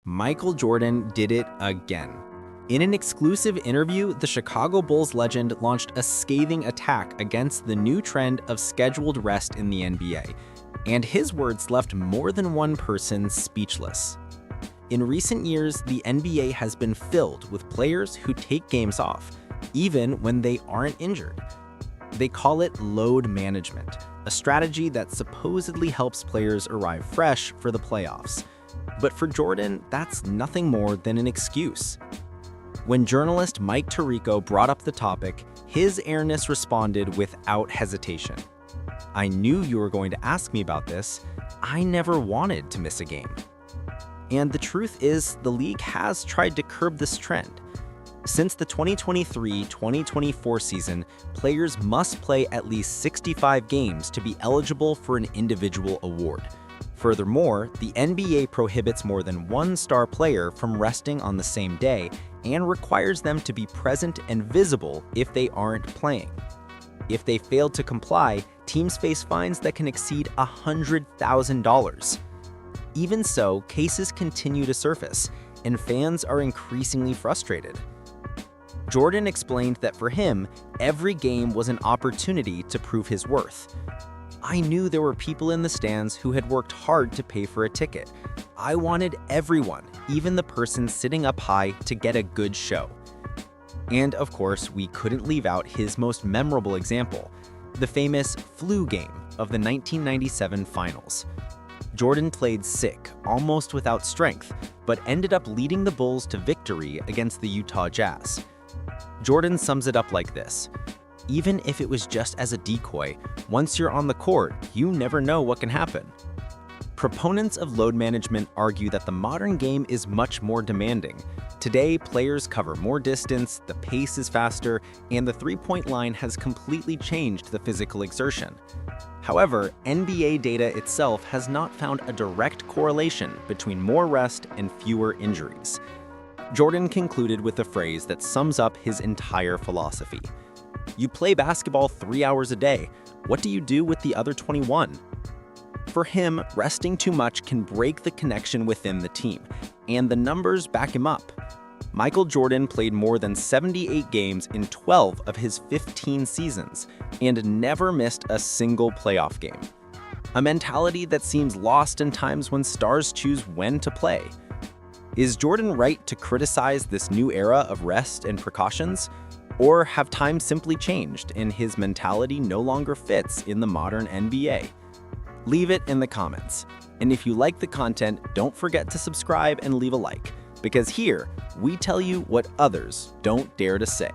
Michael Jordan did it again. In an exclusive interview, the Chicago Bulls legend launched a scathing attack against the new trend of scheduled rest in the NBA, and his words left more than one person speechless. In recent years, the NBA has been filled with players who take games off, even when they aren't injured. They call it load management, a strategy that supposedly helps players arrive fresh for the playoffs. But for Jordan, that's nothing more than an excuse. When journalist Mike Tirico brought up the topic, his airness responded without hesitation. "I knew you were going to ask me about this. I never wanted to miss a game." And the truth is, the league has tried to curb this trend. Since the 2023-2024 season, players must play at least 65 games to be eligible for an individual award. Furthermore, the NBA prohibits more than one star player from resting on the same day and requires them to be present and visible if they aren't playing. If they fail to comply, teams face fines that can exceed $100,000. Even so, cases continue to surface, and fans are increasingly frustrated. Jordan explained that for him, every game was an opportunity to prove his worth. "I knew there were people in the stands who had worked hard to pay for a ticket. I wanted everyone, even the person sitting up high, to get a good show." And of course, we couldn't leave out his most memorable example, the famous flu game of the 1997 finals. Jordan played sick, almost without strength, but ended up leading the Bulls to victory against the Utah Jazz. Jordan sums it up like this: "Even if it was just as a decoy, once you're on the court, you never know what can happen." Proponents of load management argue that the modern game is much more demanding. Today, players cover more distance, the pace is faster, and the three-point line has completely changed the physical exertion. However, NBA data itself has not found a direct correlation between more rest and fewer injuries. Jordan concluded with a phrase that sums up his entire philosophy: "You play basketball 3 hours a day. What do you do with the other 21? For him, resting too much can break the connection within the team, and the numbers back him up. Michael Jordan played more than 78 games in 12 of his 15 seasons and never missed a single playoff game. A mentality that seems lost in times when stars choose when to play. Is Jordan right to criticize this new era of rest and precautions? Or have times simply changed and his mentality no longer fits in the modern NBA? Leave it in the comments. And if you like the content, don't forget to subscribe and leave a like, because here we tell you what others don't dare to say.